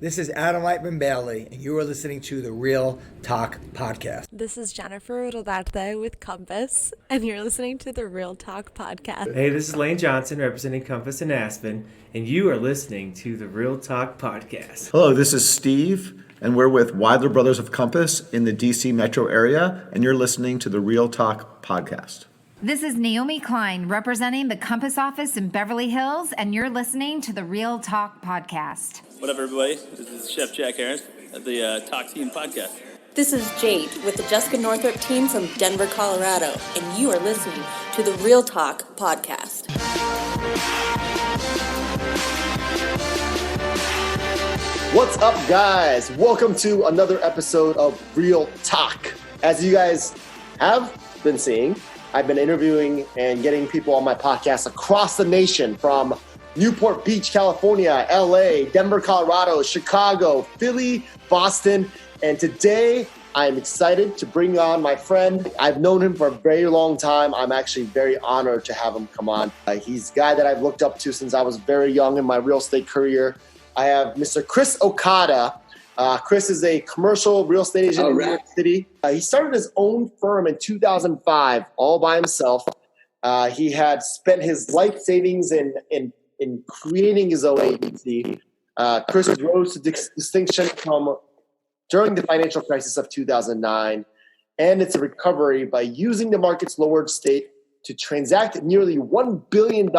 This is Adam Lightman Bailey, and you are listening to the Real Takk Podcast. This is Jennifer Rodarte with Compass, and you're listening to the Real Takk Podcast. Hey, this is Lane Johnson representing Compass in Aspen, and you are listening to the Real Takk Podcast. Hello, this is Steve, and we're with Weidler Brothers of Compass in the DC metro area, and you're listening to the Real Takk Podcast. This is Naomi Klein representing the Compass office in Beverly Hills, and you're listening to the Real Takk Podcast. What up, everybody? This is Chef Jack Harris of the Talk Team Podcast. This is Jade with the Jessica Northrup team from Denver, Colorado, and you are listening to the Real Takk Podcast. What's up, guys? Welcome to another episode of Real Takk. As you guys have been seeing, I've been interviewing and getting people on my podcast across the nation, from Newport Beach, California, LA, Denver, Colorado, Chicago, Philly, Boston. And today I'm excited to bring on my friend. I've known him for a very long time. I'm actually very honored to have him come on. He's a guy that I've looked up to since I was very young in my real estate career. I have Mr. Chris Okada. Chris is a commercial real estate agent in New York City. He started his own firm in 2005, all by himself. He had spent his life savings in creating his own agency. Chris rose to distinction during the financial crisis of 2009 and its recovery by using the market's lowered state to transact nearly $1 billion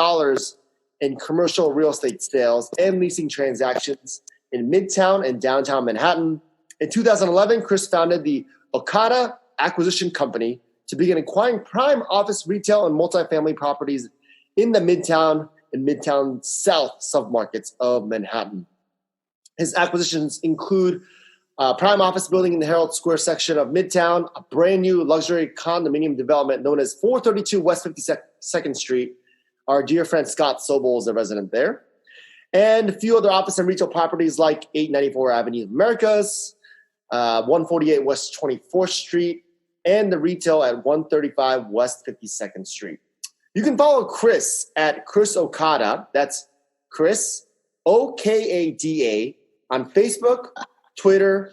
in commercial real estate sales and leasing transactions in Midtown and Downtown Manhattan. In 2011, Chris founded the Okada Acquisition Company to begin acquiring prime office, retail, and multifamily properties in the Midtown and Midtown South submarkets of Manhattan. His acquisitions include a prime office building in the Herald Square section of Midtown, a brand new luxury condominium development known as 432 West 52nd Street. Our dear friend Scott Sobel is a resident there. And a few other office and retail properties like 894 Avenue of Americas, 148 West 24th Street, and the retail at 135 West 52nd Street. You can follow Chris at Chris Okada. That's Chris, Okada, on Facebook, Twitter,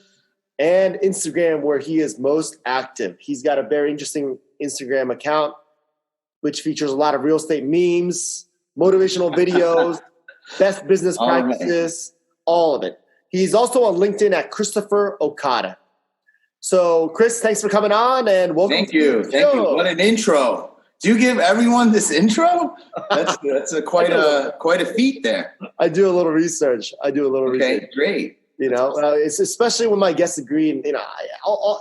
and Instagram, where he is most active. He's got a very interesting Instagram account, which features a lot of real estate memes, motivational videos, best business practices, all of it. He's also on LinkedIn at Christopher Okada. So, Chris, thanks for coming on, and welcome. Thank you. What an intro! Do you give everyone this intro? That's quite a feat there. I do a little research. Okay, great. You know, it's especially when my guests agree, and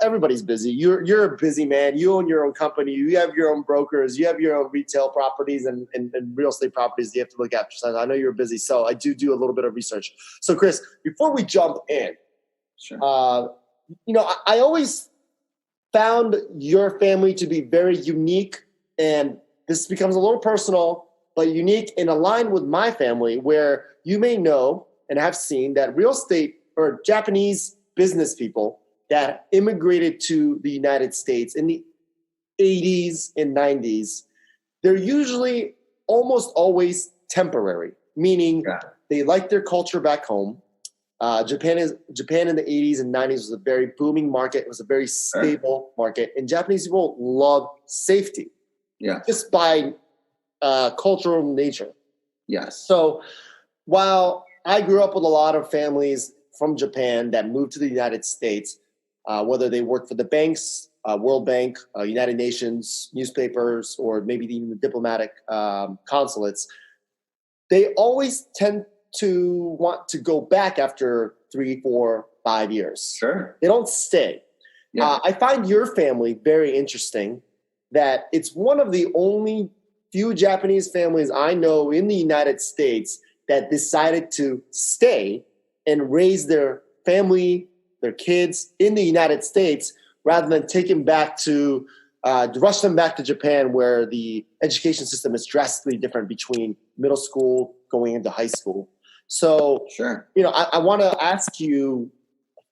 everybody's busy. You're a busy man. You own your own company. You have your own brokers. You have your own retail properties and real estate properties you have to look after. So I know you're busy, so I do a little bit of research. So, Chris, before we jump in, sure. I always found your family to be very unique, and this becomes a little personal, but unique and aligned with my family, where you may know and have seen that real estate or Japanese business people that immigrated to the United States in the 80s and 90s, they're usually almost always temporary, meaning they like their culture back home. Japan in the 80s and 90s was a very booming market. It was a very stable market, and Japanese people love safety, just by cultural nature. Yes. So while I grew up with a lot of families from Japan that moved to the United States, whether they worked for the banks, World Bank, United Nations, newspapers, or maybe even the diplomatic consulates, they always tend to want to go back after 3, 4, 5 years. Sure. They don't stay. Yeah. I find your family very interesting, that it's one of the only few Japanese families I know in the United States that decided to stay and raise their family, their kids in the United States, rather than take them back to rush them back to Japan, where the education system is drastically different between middle school going into high school. So, sure. I want to ask you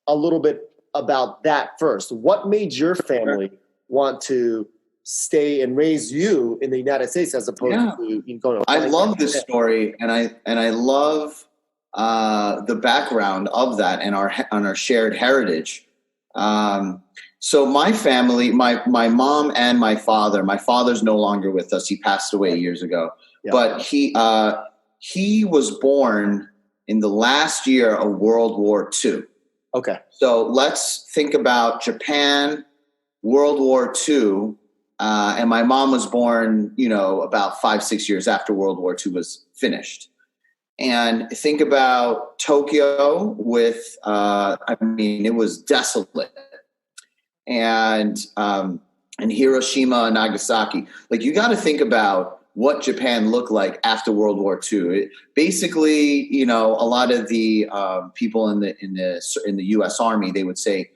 a little bit about that first. What made your family want to stay and raise you in the United States as opposed to going to? I love this story, and I love the background of that and our shared heritage. So my family, my mom and my father's no longer with us. He passed away years ago, but he was born in the last year of World War II. Okay. So let's think about Japan, World War II, and my mom was born, about 5-6 years after World War II was finished. And think about Tokyo with, it was desolate. And Hiroshima and Nagasaki. Like, you got to think about what Japan looked like after World War II. Basically, a lot of the people in the U.S. Army, they would say,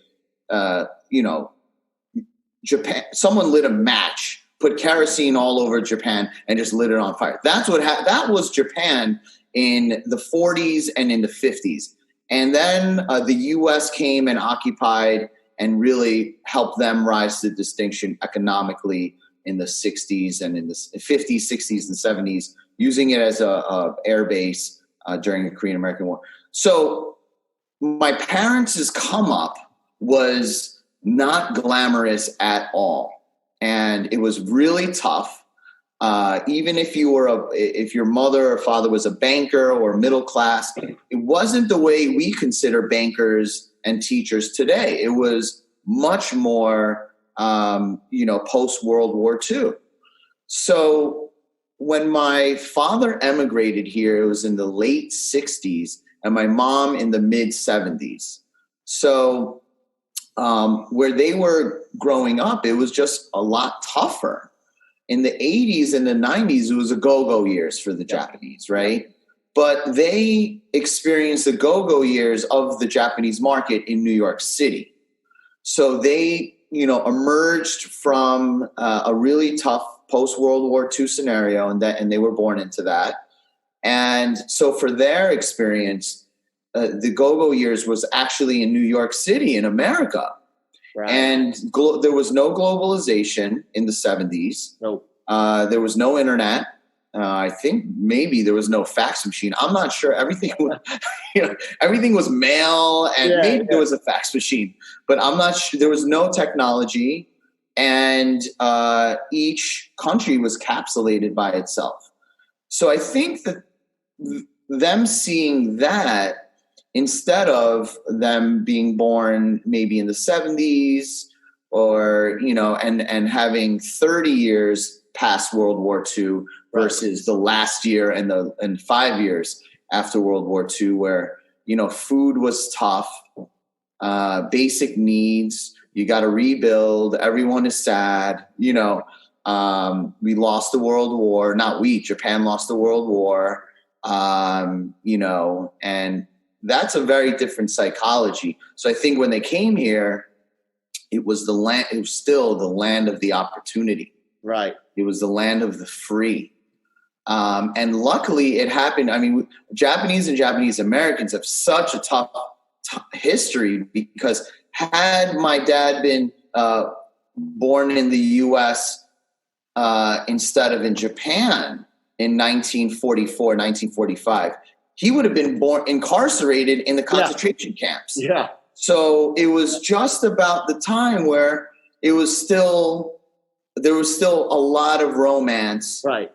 Japan. Someone lit a match, put kerosene all over Japan, and just lit it on fire. That's what that was Japan in the 40s and in the 50s. And then the U.S. came and occupied and really helped them rise to distinction economically in the 60s and in the 50s, 60s, and 70s, using it as a air base during the Korean-American War. So my parents' come up was not glamorous at all. And it was really tough. Even if if your mother or father was a banker or middle class, it wasn't the way we consider bankers and teachers today. It was much more, post World War II. So when my father emigrated here, it was in the late 60s, and my mom in the mid 70s. So where they were growing up, it was just a lot tougher. In the 80s and the 90s, it was a go-go years for the Japanese, right? But they experienced the go-go years of the Japanese market in New York City. So they, emerged from a really tough post-World War II scenario, and they were born into that. And so for their experience, the go-go years was actually in New York City in America. Right. And there was no globalization in the 70s. Nope. There was no internet. I think maybe there was no fax machine. I'm not sure. Everything was, everything was mail, and maybe there was a fax machine, but I'm not sure. There was no technology, and each country was capsulated by itself. So I think that them seeing that, instead of them being born maybe in the 70s or, and having 30 years past World War II versus the last year and 5 years after World War II, where, food was tough, basic needs, you got to rebuild, everyone is sad, we lost the World War, not we, Japan lost the World War, and that's a very different psychology. So I think when they came here, it was still the land of the opportunity. Right. It was the land of the free. And luckily it happened. I mean, Japanese and Japanese Americans have such a tough history, because had my dad been born in the U.S. Instead of in Japan in 1944, 1945, he would have been incarcerated in the concentration camps. Yeah. So it was just about the time where there was still a lot of romance, right,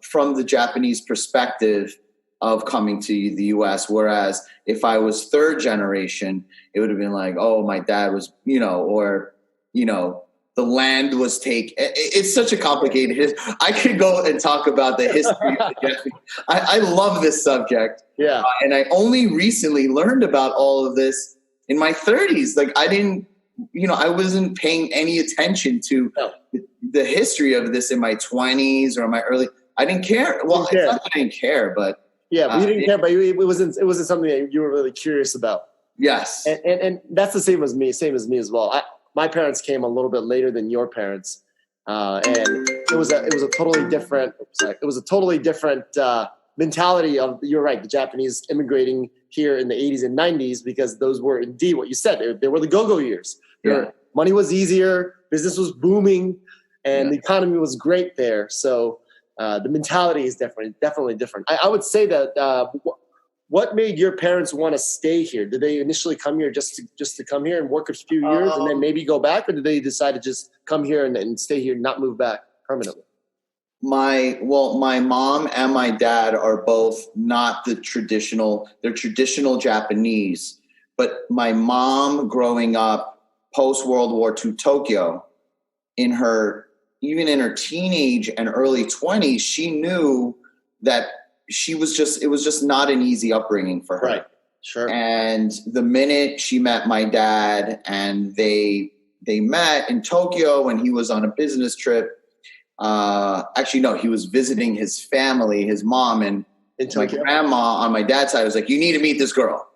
from the Japanese perspective of coming to the U.S. Whereas if I was third generation, it would have been like, oh, my dad was, the land was taken. It's such a complicated. I could go and talk about the history of the Japanese. I love this subject. Yeah. And I only recently learned about all of this in my 30s. Like, I wasn't paying any attention to the history of this in my 20s or my early. I didn't care. Well, it's not that I didn't care, but you didn't care, but it wasn't something that you were really curious about. Yes, and that's the same as me as well. My parents came a little bit later than your parents, and it was a totally different. It was a totally different mentality of. You're right, the Japanese immigrating here in the 80s and 90s, because those were indeed what you said. They were the go-go years. Money was easier, business was booming, and the economy was great there. So the mentality is definitely different. I would say that what made your parents want to stay here? Did they initially come here just to come here and work a few years and then maybe go back, or did they decide to just come here and stay here and not move back permanently? My mom and my dad are both not the traditional. They're traditional Japanese, but my mom, growing up post World War II Tokyo, even in her teenage and early 20s, she knew that it was just not an easy upbringing for her. Right. Sure. And the minute she met my dad, and they met in Tokyo when he was on a business trip. Actually, no, he was visiting his family, his mom, and my grandma on my dad's side was like, "You need to meet this girl."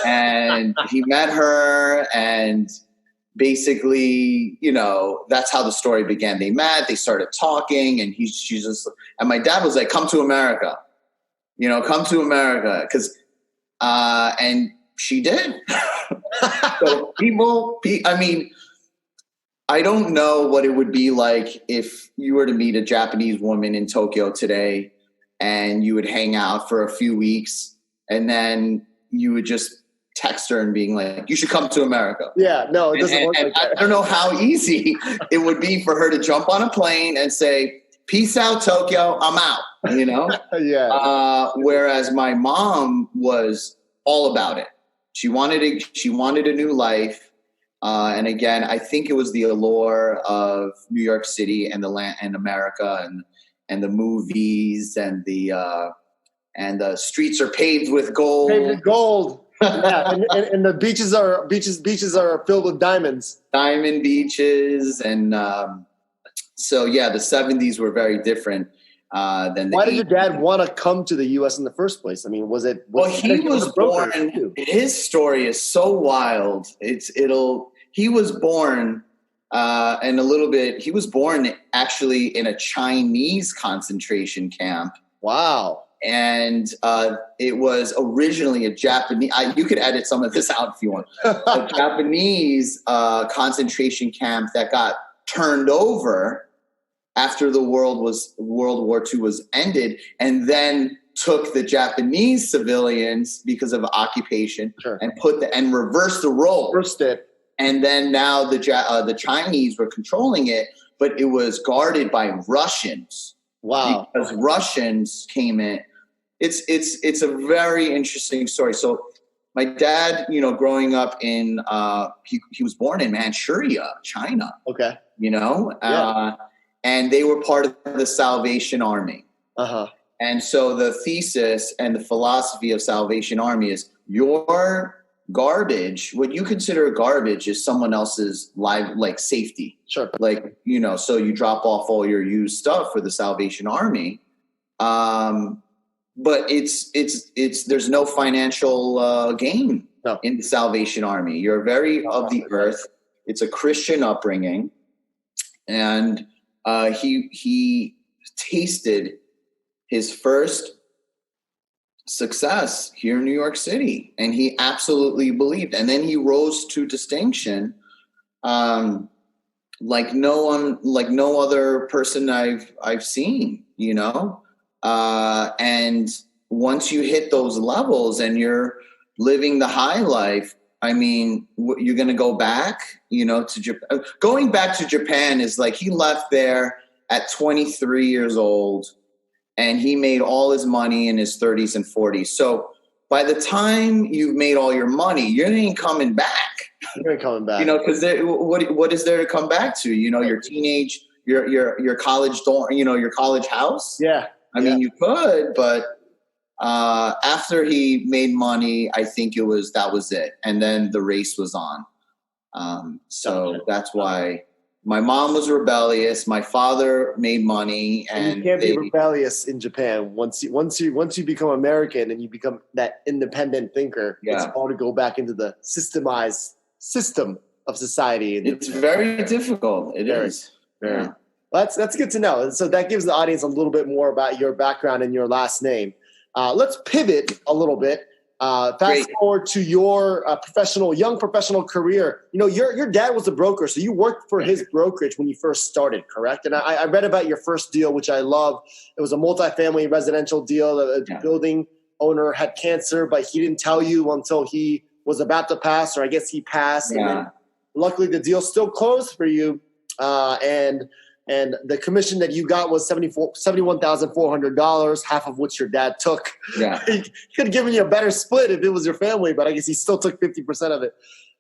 And he met her, and basically, that's how the story began. They met, they started talking, and and my dad was like, "Come to America, come to America," and she did. So I don't know what it would be like if you were to meet a Japanese woman in Tokyo today, and you would hang out for a few weeks, and then you would just text her and being like, "You should come to America." Yeah, no, it doesn't work like that. I don't know how easy it would be for her to jump on a plane and say, "Peace out, Tokyo, I'm out," Yeah. Whereas my mom was all about it. She wanted a new life. And again, I think it was the allure of New York City and the land and America and the movies and the streets are paved with gold. Paved with gold. Yeah, and the beaches are filled with diamonds. Diamond beaches, and so the 70s were very different than the 80s. Why did your dad want to come to the U.S. in the first place? I mean, he was born. His story is so wild. He was born and a little bit. He was born actually in a Chinese concentration camp. Wow. And it was originally a Japanese. You could edit some of this out if you want. A Japanese concentration camp that got turned over after the World War II was ended, and then took the Japanese civilians because of occupation and reversed the role. Reversed it. And then now the Chinese were controlling it, but it was guarded by Russians. Wow. Because Russians came in. It's a very interesting story. So my dad, growing up in he was born in Manchuria, China. Okay. And they were part of the Salvation Army. Uh-huh. And so the thesis and the philosophy of Salvation Army is your garbage, what you consider garbage, is someone else's safety. Sure. So you drop off all your used stuff for the Salvation Army. But there's no financial gain in the Salvation Army. You're very of the earth. It's a Christian upbringing. And he tasted his first success here in New York City, and he absolutely believed. And then he rose to distinction, like no other person I've seen. And once you hit those levels and you're living the high life, I mean, you're going to go back, to Japan. Going back to Japan is like he left there at 23 years old, and he made all his money in his 30s and 40s. So by the time you've made all your money, you ain't coming back. You're coming back. Because what is there to come back to? Your teenage, your college dorm, your college house. Yeah. I mean, you could, but after he made money, I think that was it. And then the race was on. So that's why my mom was rebellious. My father made money, and you can't be rebellious in Japan. Once you become American and you become that independent thinker, it's hard to go back into the systemized system of society. It's very difficult. It is. Very. Yeah. Well, that's good to know. So that gives the audience a little bit more about your background and your last name. Let's pivot a little bit. Fast forward to your young professional career. Your dad was a broker, so you worked for his brokerage when you first started, correct? And I read about your first deal, which I love. It was a multifamily residential deal, building owner had cancer, but he didn't tell you until he was about to pass, or I guess he passed. Yeah. And then luckily the deal still closed for you. And the commission that you got was $71,400, half of which your dad took. Yeah. He could have given you a better split if it was your family, but I guess he still took 50% of it.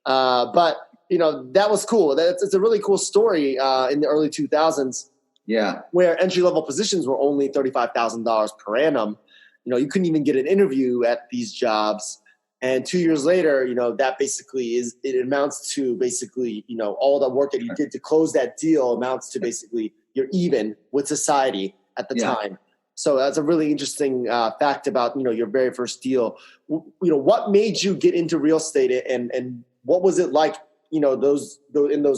But that was cool. It's a really cool story in the early 2000s. Yeah. Where entry-level positions were only $35,000 per annum. You couldn't even get an interview at these jobs. And 2 years later, that basically it amounts to basically, all the work that you did to close that deal amounts to basically you're even with society at the time. So that's a really interesting fact about, your very first deal. What made you get into real estate and what was it like, in those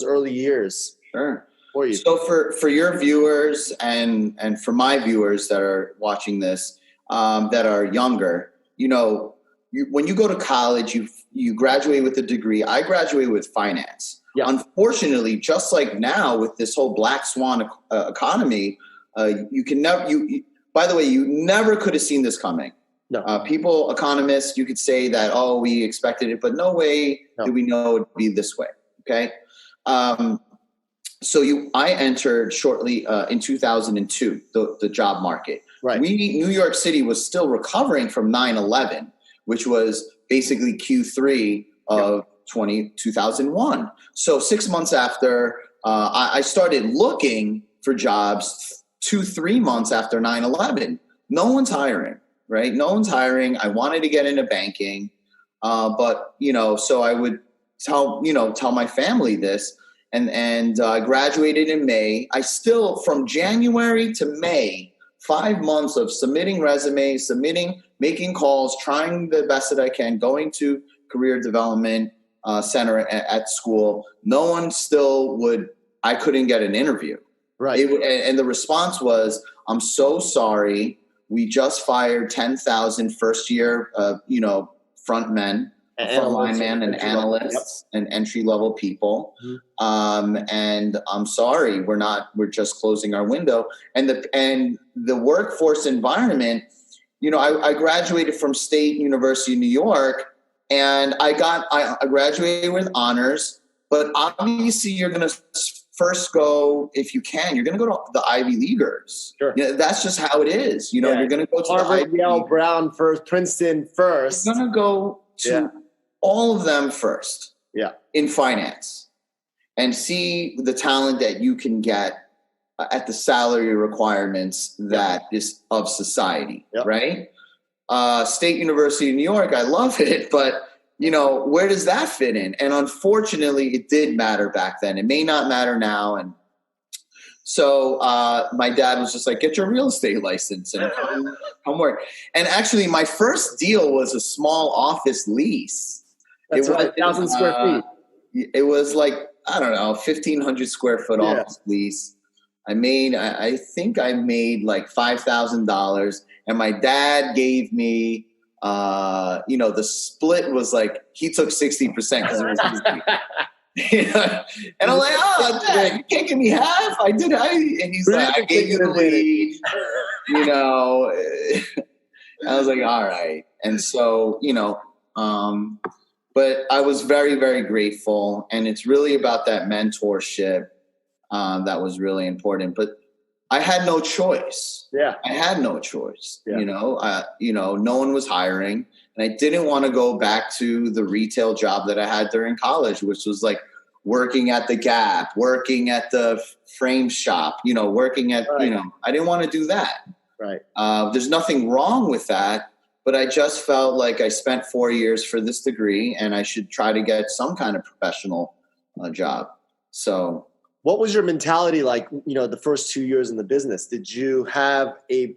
early years? Sure. For you? So for your viewers and for my viewers that are watching this, that are younger, when you go to college, you graduate with a degree. I graduated with finance. Yeah. Unfortunately, just like now with this whole black swan economy, you can never. By the way, you never could have seen this coming. No. Economists, you could say that, we expected it, but no way did we know it would be this way. Okay. I entered shortly in 2002 the job market. Right. New York City was still recovering from 9/11. Which was basically Q3 of 2001. So 6 months after, I started looking for jobs 2-3 months after 9/11. No one's hiring, right? No one's hiring. I wanted to get into banking. But so I would tell my family this. And I graduated in May. I still, from January to May, 5 months of submitting resumes, making calls, trying the best that I can, going to career development center at school. No one still I couldn't get an interview. Right. And the response was, I'm so sorry. We just fired 10,000 first year, frontline men and analysts and entry level people. Mm-hmm. And I'm sorry, we're just closing our window. And the workforce environment, I graduated from State University of New York and I graduated with honors, but obviously you're going to first go, if you can, you're going to go to the Ivy Leaguers. Sure. That's just how it is. You're going to go to Harvard, Yale, Brown first, Princeton first. You're going to go to all of them first in finance and see the talent that you can get at the salary requirements that is of society, right? State University of New York, I love it, but where does that fit in? And unfortunately, it did matter back then. It may not matter now. And so my dad was just like, get your real estate license and come work. And actually, my first deal was a small office lease. That's 1,000 square feet. It was like, I don't know, 1,500 square foot office lease. I think I made like $5,000, and my dad gave me, the split was like, he took 60% because it was easy. And I'm like, Dad, you can't give me half. And he's like, I gave you the lead, I was like, all right. And so, but I was very, very grateful. And it's really about that mentorship that was really important. But I had no choice. Yeah. I had no choice. Yeah. No one was hiring. And I didn't want to go back to the retail job that I had during college, which was like working at the Gap, working at the frame shop, working at, I didn't want to do that. Right. There's nothing wrong with that. But I just felt like I spent 4 years for this degree and I should try to get some kind of professional job. So what was your mentality like, the first 2 years in the business? Did you have a,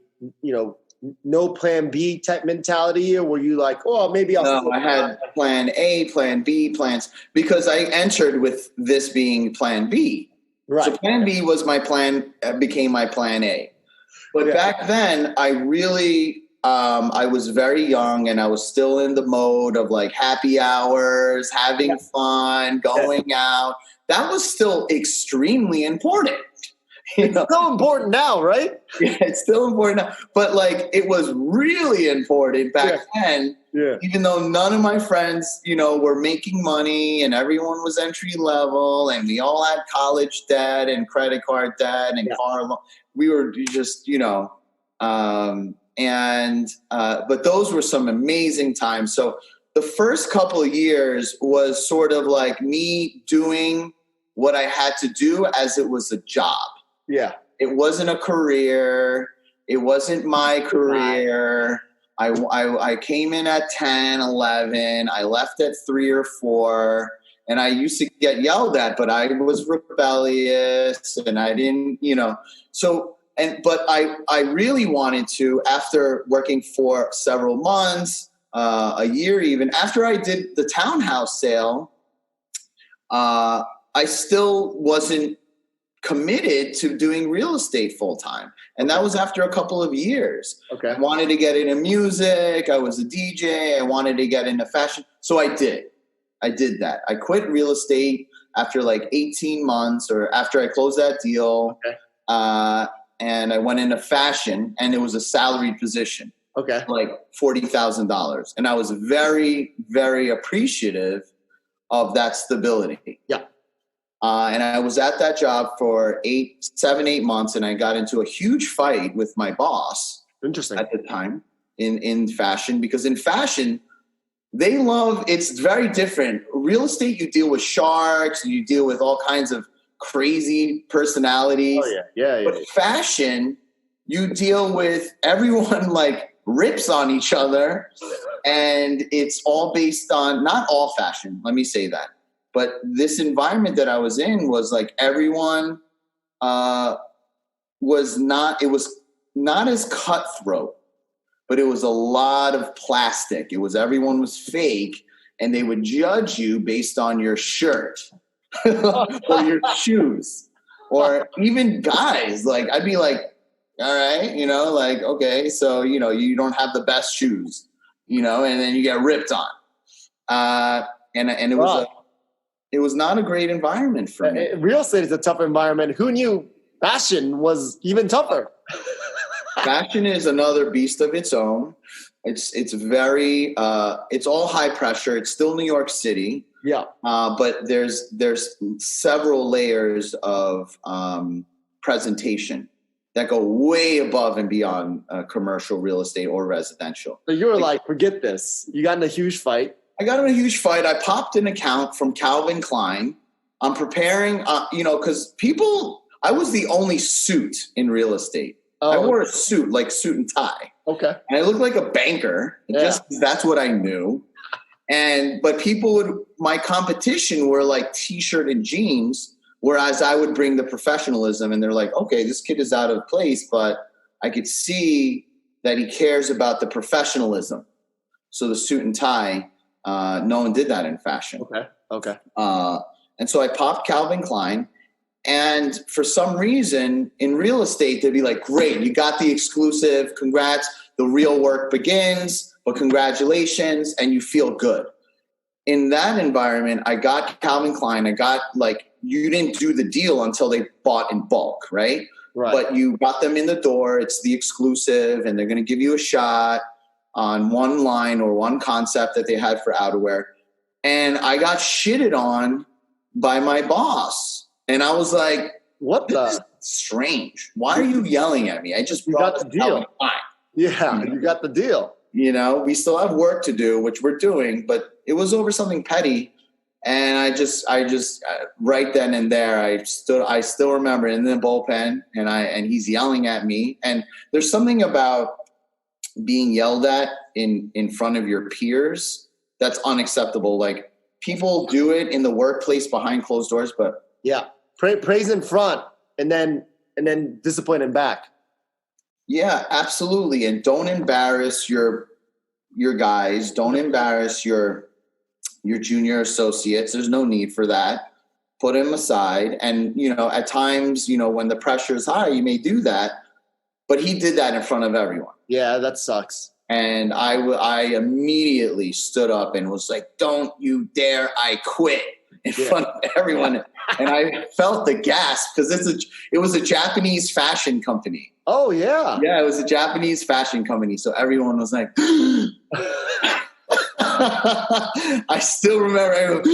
no plan B type mentality, or were you like, maybe I'll... No, I had plan A, plan B, plans, because I entered with this being plan B. Right. So plan B was my plan, became my plan A. But back then I really... I was very young and I was still in the mode of like happy hours, having fun, going out. That was still extremely important. It's so important now, right? Yeah, it's still important now. But like, it was really important back then. Yeah. Even though none of my friends, were making money and everyone was entry level and we all had college debt and credit card debt and car loan. We were just, but those were some amazing times. So the first couple of years was sort of like me doing what I had to do as it was a job. Yeah. It wasn't a career. It wasn't my career. I came in at 10, 11. I left at 3 or 4. And I used to get yelled at, but I was rebellious and I didn't, but I really wanted to, after working for several months, a year even, after I did the townhouse sale, I still wasn't committed to doing real estate full time. And that was after a couple of years. Okay. I wanted to get into music. I was a DJ. I wanted to get into fashion. So I did that. I quit real estate after like 18 months or after I closed that deal. Okay. And I went into fashion and it was a salaried position. Okay. Like $40,000. And I was very, very appreciative of that stability. Yeah. And I was at that job for 7, 8 months, and I got into a huge fight with my boss. Interesting. At the time in fashion, because in fashion, it's very different. Real estate, you deal with sharks, you deal with all kinds of crazy personalities. Oh, yeah. But fashion, you deal with everyone like rips on each other, and it's all based on, not all fashion, let me say that. But this environment that I was in was like everyone was not as cutthroat, but it was a lot of plastic. Everyone was fake, and they would judge you based on your shirt or your shoes, or even guys. Like, I'd be like, all right, okay, so, you don't have the best shoes, and then you get ripped on. And it was it was not a great environment for me. Real estate is a tough environment. Who knew fashion was even tougher? Fashion is another beast of its own. It's very it's all high pressure. It's still New York City. Yeah. But there's several layers of presentation that go way above and beyond commercial real estate or residential. So you were like, forget this. You got in a huge fight. I got in a huge fight. I popped an account from Calvin Klein. I'm preparing, because I was the only suit in real estate. Oh, I wore a suit, like suit and tie. Okay. And I looked like a banker. That's what I knew. But my competition were like t-shirt and jeans, whereas I would bring the professionalism, and they're like, okay, this kid is out of place, but I could see that he cares about the professionalism. So the suit and tie, no one did that in fashion. Okay. And so I popped Calvin Klein, and for some reason in real estate, they'd be like, great, you got the exclusive, congrats, the real work begins, but congratulations, and you feel good. In that environment, I got Calvin Klein, you didn't do the deal until they bought in bulk, right? Right. But you got them in the door, it's the exclusive, and they're going to give you a shot on one line or one concept that they had for outerwear. And I got shitted on by my boss. And I was like, what this is strange. Why are you yelling at me? I just brought the deal. Yeah, you got the deal. We still have work to do, which we're doing, but it was over something petty. And I just right then and there, I still remember in the bullpen, and he's yelling at me. And there's something about being yelled at in front of your peers that's unacceptable. Like, people do it in the workplace behind closed doors, but yeah, praise in front and then discipline in back. Yeah, absolutely. And don't embarrass your guys. Don't embarrass your junior associates. There's no need for that. Put them aside. And, at times, when the pressure is high, you may do that. But he did that in front of everyone. Yeah, that sucks. And I immediately stood up and was like, don't you dare, I quit. in front of everyone. And I felt the gasp because it was a Japanese fashion company. Oh, yeah. Yeah, it was a Japanese fashion company. So everyone was like, I still remember everyone,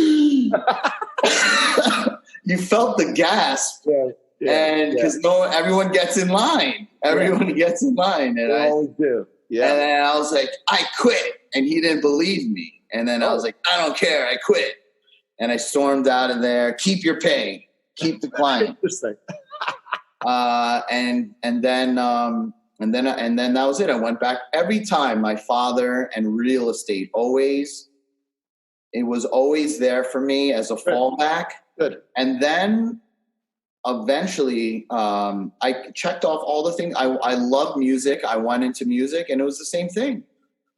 you felt the gasp. And because everyone gets in line. Everyone gets in line. And they always do. Yeah. And then I was like, I quit. And he didn't believe me. And then I was like, I don't care. I quit. And I stormed out of there. Keep your pay. Keep the client. Interesting. And then that was it. I went back every time. My father and real estate it was always there for me as a fallback. Good. And then eventually, I checked off all the things. I love music. I went into music, and it was the same thing.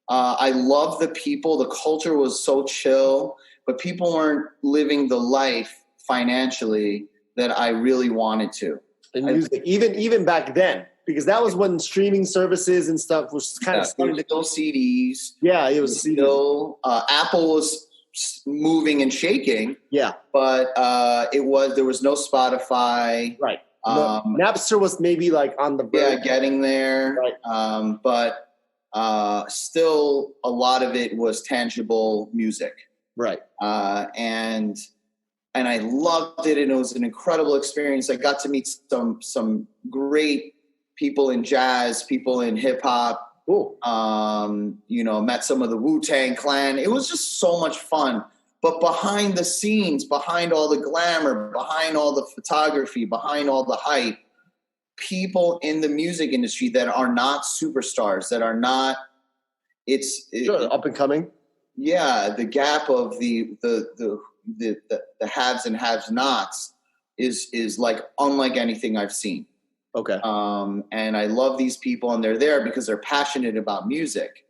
I love the people. The culture was so chill, but people weren't living the life financially that I really wanted to. And music, even back then, because that was when streaming services and stuff was kind of starting to still CDs. Yeah, it was still Apple was moving and shaking. Yeah, but there was no Spotify. Right. Napster was maybe like on the verge. Yeah, getting there. Right. But still a lot of it was tangible music. Right. And I loved it, and it was an incredible experience. I got to meet some great people in jazz, people in hip hop. Cool. Met some of the Wu-Tang Clan. It was just so much fun. But behind the scenes, behind all the glamour, behind all the photography, behind all the hype, people in the music industry that are not superstars, that are not, up and coming. Yeah, the gap of the haves and have-nots is like unlike anything I've seen. Okay. And I love these people, and they're there because they're passionate about music.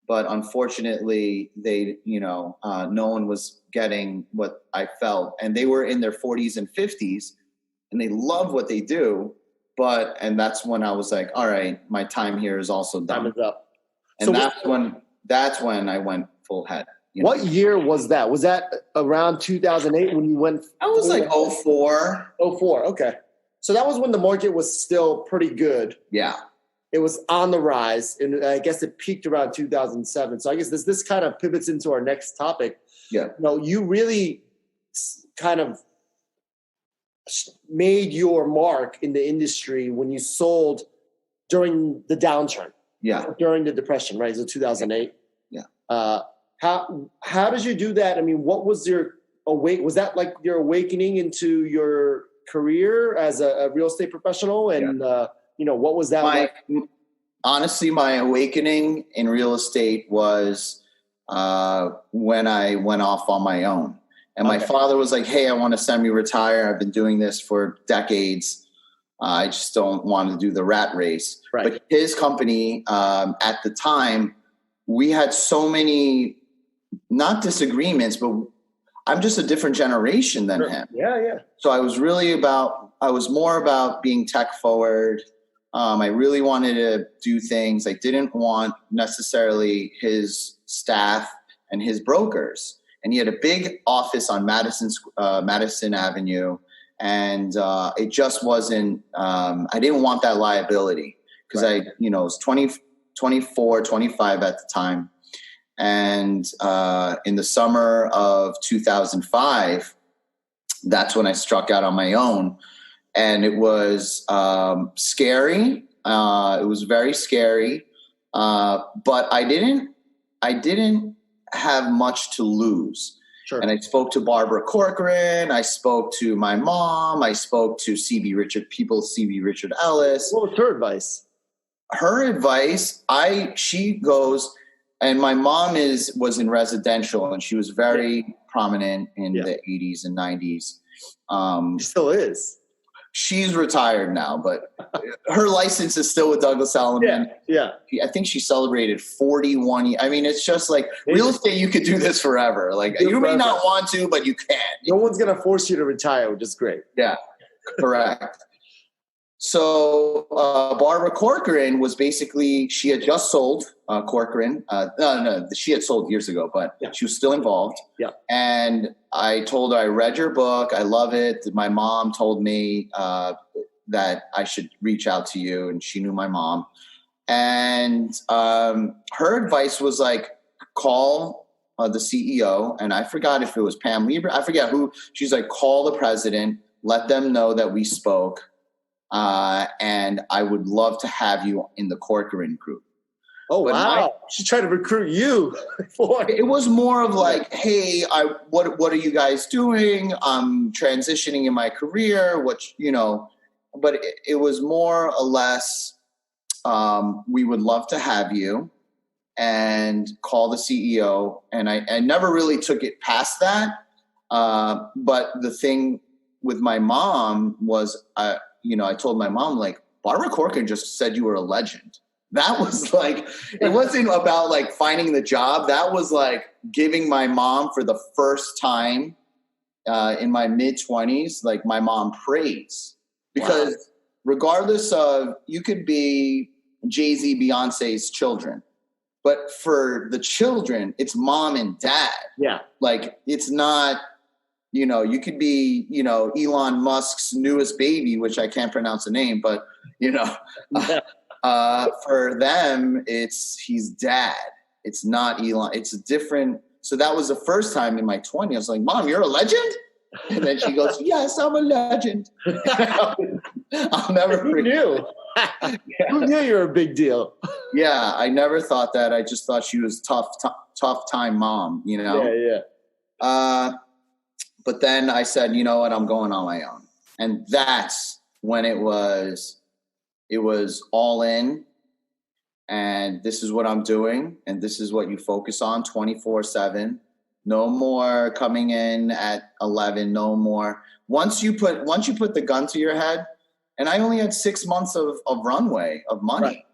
But unfortunately, no one was getting what I felt. And they were in their 40s and 50s, and they love what they do. And that's when I was like, all right, my time here is also done. Time is up. And that's when I went full head. What year was that? Was that around 2008 when you went? I was like 04. 04, okay. So that was when the market was still pretty good. Yeah. It was on the rise, and I guess it peaked around 2007. So I guess this kind of pivots into our next topic. Yeah. You really kind of made your mark in the industry when you sold during the downturn. Yeah. During the depression, right? So 2008. Yeah. How did you do that? I mean, what was was that like your awakening into your career as a real estate professional? And, what was that like? Honestly, my awakening in real estate was when I went off on my own. And my father was like, hey, I want to semi-retire. I've been doing this for decades. I just don't want to do the rat race. Right. But his company, at the time, we had so many, not disagreements, but I'm just a different generation than him. Yeah, yeah. So I was more about being tech forward. I really wanted to do things. I didn't want necessarily his staff and his brokers. And he had a big office on Madison Avenue. And it just wasn't, I didn't want that liability because I was 24, 25 at the time. And in the summer of 2005, that's when I struck out on my own. And it was scary. It was very scary. But I didn't have much to lose. Sure. And I spoke to Barbara Corcoran. I spoke to my mom. I spoke to C.B. Richard Ellis. What was her advice? Her advice, she goes, and my mom was in residential, and she was very prominent in the 80s and 90s. She still is. She's retired now, but her license is still with Douglas Elliman. Yeah. I think she celebrated 41 years. I mean, it's just like real estate, you could do this forever. Like you may not want to, but you can. No one's going to force you to retire, which is great. Yeah, correct. So Barbara Corcoran was basically, she had just sold Corcoran. No, she had sold years ago, but she was still involved. Yeah. And I told her, I read your book. I love it. My mom told me that I should reach out to you, and she knew my mom. And her advice was like, call the CEO. And I forgot if it was Pam Lieber. I forget who. She's like, call the president, let them know that we spoke. And I would love to have you in the Corcoran group. Oh, But wow. She's trying to recruit you. It was more of like, hey, what are you guys doing? I'm transitioning in my career, but it was more or less, we would love to have you, and call the CEO. And I never really took it past that. But the thing with my mom was, I told my mom, like, Barbara Corcoran just said you were a legend. That was like, it wasn't about like finding the job. That was like giving my mom for the first time in my mid-20s, like my mom praise. Because regardless of, you could be Jay-Z, Beyonce's children, but for the children, it's mom and dad. Yeah. Like, it's not, you could be, Elon Musk's newest baby, which I can't pronounce the name, but, for them, he's dad. It's not Elon. It's a different. So that was the first time in my 20s. I was like, Mom, you're a legend? And then she goes, yes, I'm a legend. I'll never forget. Who knew? Who knew you were a big deal? Yeah, I never thought that. I just thought she was tough time mom, Yeah. But then I said, you know what, I'm going on my own. And that's when it was all in, and this is what I'm doing, and this is what you focus on 24/7. No more coming in at 11, no more. Once you put the gun to your head, and I only had 6 months of runway of money.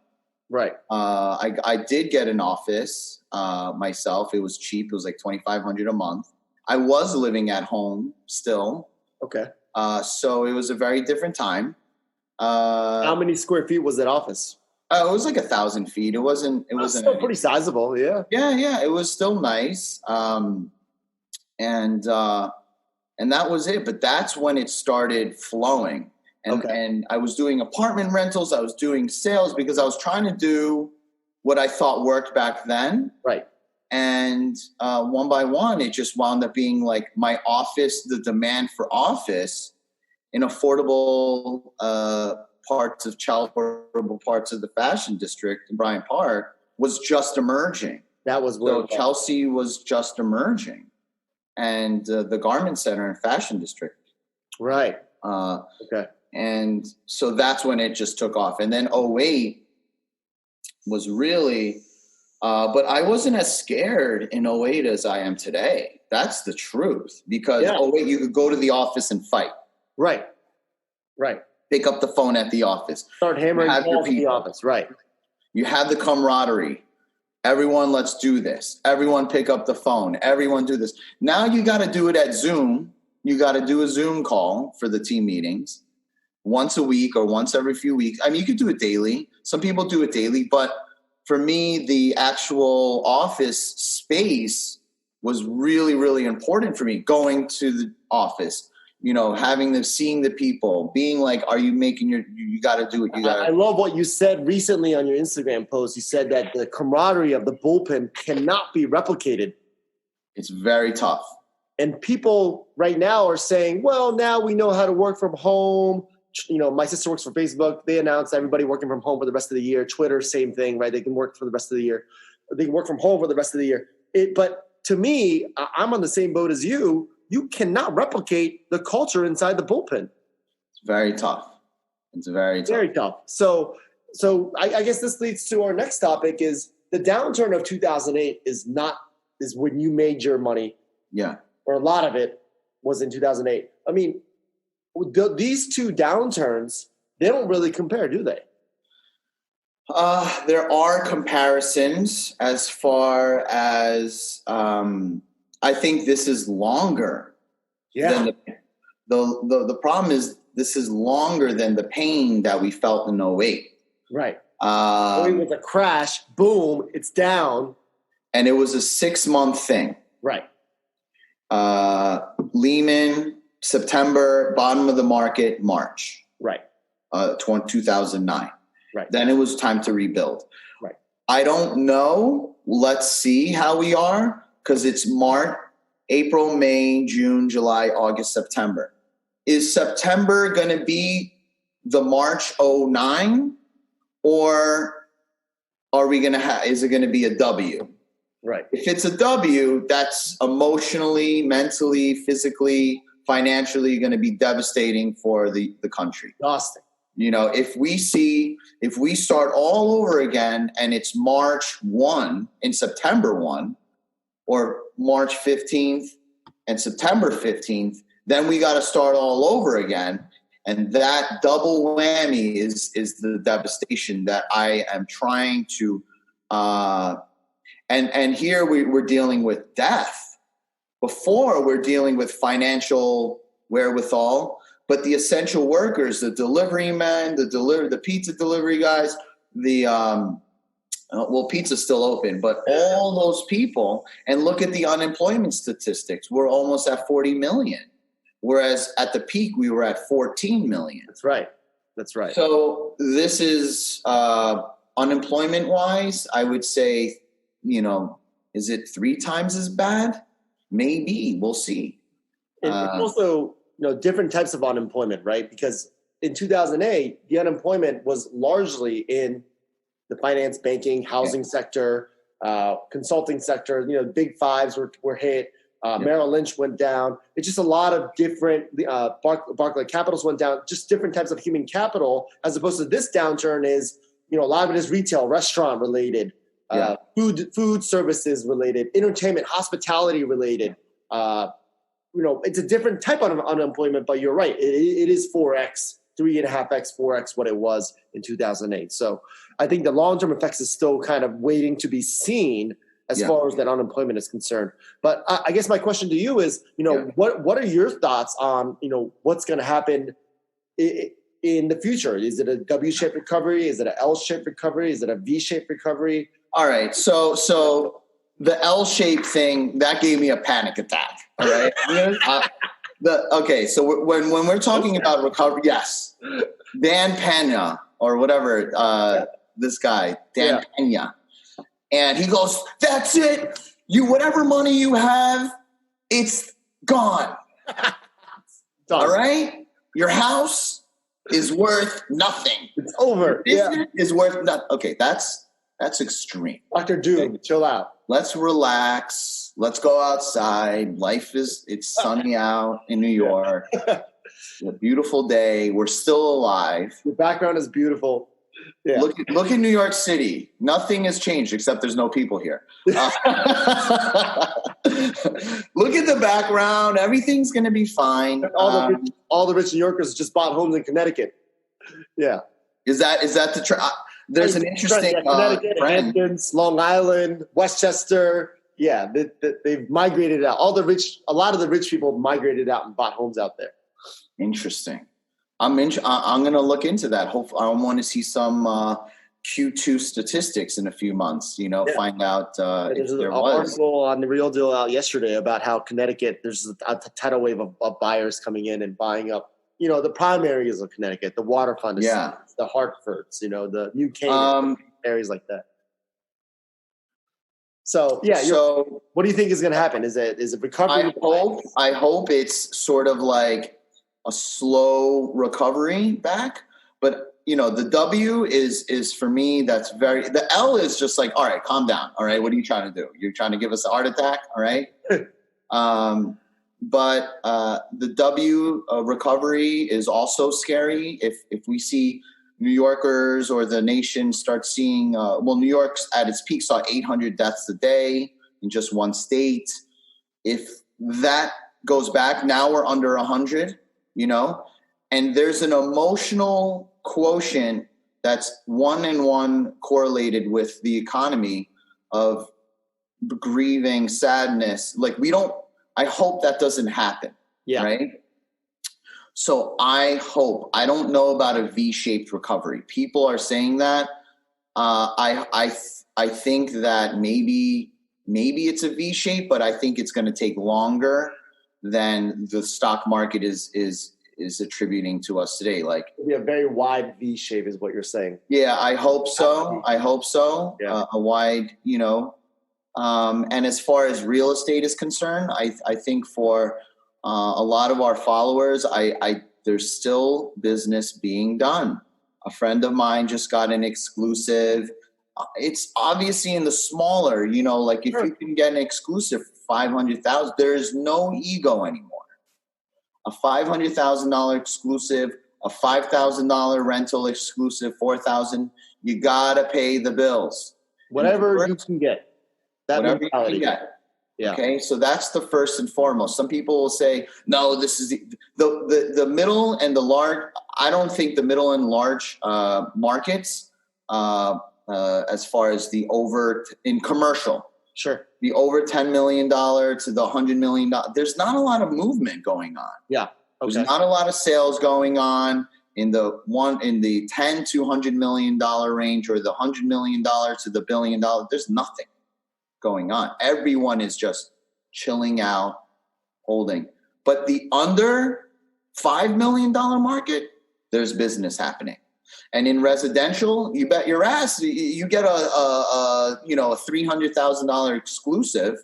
Right. I did get an office myself. It was cheap. It was like $2,500 a month. I was living at home still. Okay. So it was a very different time. How many square feet was that office? It was like 1,000 feet. It wasn't Still pretty sizable. Yeah. Yeah. It was still nice. And that was it. But that's when it started flowing. And I was doing apartment rentals. I was doing sales because I was trying to do what I thought worked back then. Right. And one by one, it just wound up being like my office, the demand for office in affordable parts of the Fashion District in Bryant Park was just emerging. That was so Chelsea was just emerging, and the Garment Center and Fashion District. Right. Okay. And so that's when it just took off. And then 2008 was really, but I wasn't as scared in 2008 as I am today. That's the truth. Because 2008, you could go to the office and fight. Right. Pick up the phone at the office. Start hammering calls in the office. Right. You have the camaraderie. Everyone, let's do this. Everyone pick up the phone. Everyone do this. Now you got to do it at Zoom. You got to do a Zoom call for the team meetings once a week or once every few weeks. I mean, you could do it daily. Some people do it daily. But for me, the actual office space was really, really important for me. Going to the office, seeing the people, being like, are you making you got to do it. I love what you said recently on your Instagram post. You said that the camaraderie of the bullpen cannot be replicated. It's very tough. And people right now are saying, well, now we know how to work from home. My sister works for Facebook. They announced everybody working from home for the rest of the year. Twitter, same thing, right? They can work for the rest of the year. They can work from home for the rest of the year. But to me, I'm on the same boat as you. You cannot replicate the culture inside the bullpen. It's very tough. It's very tough. Very tough. So I guess this leads to our next topic is the downturn of 2008 is when you made your money. Yeah. Or a lot of it was in 2008. I mean, these two downturns, they don't really compare, do they? There are comparisons as far as I think this is longer. Yeah. Than the problem is longer than the pain that we felt in '08. Right. With a crash, boom, it's down. And it was a 6-month thing. Right. Lehman, September, bottom of the market, March. Right. 2009. Right. Then it was time to rebuild. Right. I don't know. Let's see how we are, because it's March, April, May, June, July, August, September. Is September going to be the March 09, or are we going to is it going to be a W? Right. If it's a W, that's emotionally, mentally, physically, financially going to be devastating for the country. Exhausting. If we start all over again and it's March 1 and September 1, or March 15th and September 15th, then we got to start all over again. And that double whammy is the devastation that I am trying to, and here we're dealing with death. Before, we're dealing with financial wherewithal, but the essential workers, the delivery men, the pizza delivery guys, pizza's still open, but all those people, and look at the unemployment statistics. We're almost at 40 million. Whereas at the peak, we were at 14 million. That's right. So this is unemployment-wise, I would say, is it 3 times as bad? Maybe. We'll see. It's also, different types of unemployment, right? Because in 2008, the unemployment was largely in the finance, banking, housing sector, consulting sector. Big fives were hit. Merrill Lynch went down. It's just a lot of different, Barclay Capitals went down, just different types of human capital, as opposed to this downturn is, a lot of it is retail, restaurant related, food services related, entertainment, hospitality related. It's a different type of unemployment, but you're right. It is 4X, 3.5X, 4X what it was in 2008. So I think the long-term effects is still kind of waiting to be seen as far as that unemployment is concerned. But I guess my question to you is, what are your thoughts on, what's going to happen in the future? Is it a W-shaped recovery? Is it an L-shaped recovery? Is it a V-shaped recovery? All right. So the L-shaped thing, that gave me a panic attack. All right. So when we're talking about recovery, yes, Dan Pena or whatever, this guy, Dan Pena. And he goes, that's it. Whatever money you have, it's gone. All right? Your house is worth nothing. It's over. Your business is worth nothing. Okay, that's extreme. Dr. Doom, chill out. Let's relax. Let's go outside. It's sunny out in New York. It's a beautiful day. We're still alive. Your background is beautiful. Yeah. Look at New York City. Nothing has changed except there's no people here. Look at the background. Everything's going to be fine. All the rich New Yorkers just bought homes in Connecticut. Yeah. Is that the there's an interesting Connecticut, Hamptons, Long Island, Westchester. Yeah, they've migrated out. A lot of the rich people migrated out and bought homes out there. Interesting. I'm going to look into that. Hopefully, I want to see some Q2 statistics in a few months. Find out if there was an article on the Real Deal out yesterday about how Connecticut, there's a tidal wave of buyers coming in and buying up. The prime areas of Connecticut, the waterfront, the Hartfords, the New Canaan, areas like that. So what do you think is going to happen? Is it recovery? I hope it's sort of like a slow recovery back, but the W is for me, the L is just like, all right, calm down. All right. What are you trying to do? You're trying to give us a heart attack. All right. But the W recovery is also scary. If we see New Yorkers or the nation start seeing, New York's at its peak saw 800 deaths a day in just one state. If that goes back, now we're under 100, and there's an emotional quotient that's 1-in-1 correlated with the economy of grieving, sadness. I hope that doesn't happen. Yeah. Right. So I don't know about a V-shaped recovery. People are saying that. I think that maybe it's a V-shape, but I think it's going to take longer than the stock market is attributing to us today. Like, It'll be a very wide V shape is what you're saying. yeah, I hope so. Yeah. A wide, and as far as real estate is concerned, I think for a lot of our followers, there's still business being done. A friend of mine just got an exclusive. It's obviously in the smaller, like if you can get an exclusive for $500,000, there's no ego anymore. A $500,000 exclusive, a $5,000 rental exclusive, $4,000. You gotta pay the bills. Whatever you can get. That Whatever mentality. you can get. Yeah. Okay, so that's the first and foremost. Some people will say, no, this is the middle and the large. I don't think the middle and large markets, as far as the over in commercial, Sure. the over $10 million to the $100 million, there's not a lot of movement going on. Yeah. Okay. There's not a lot of sales going on in the 10 to $100 million range, or the $100 million to the $1 billion. There's nothing going on. Everyone is just chilling out, holding. But the under $5 million market, there's business happening. And in residential, you bet your ass you get a $300,000 exclusive.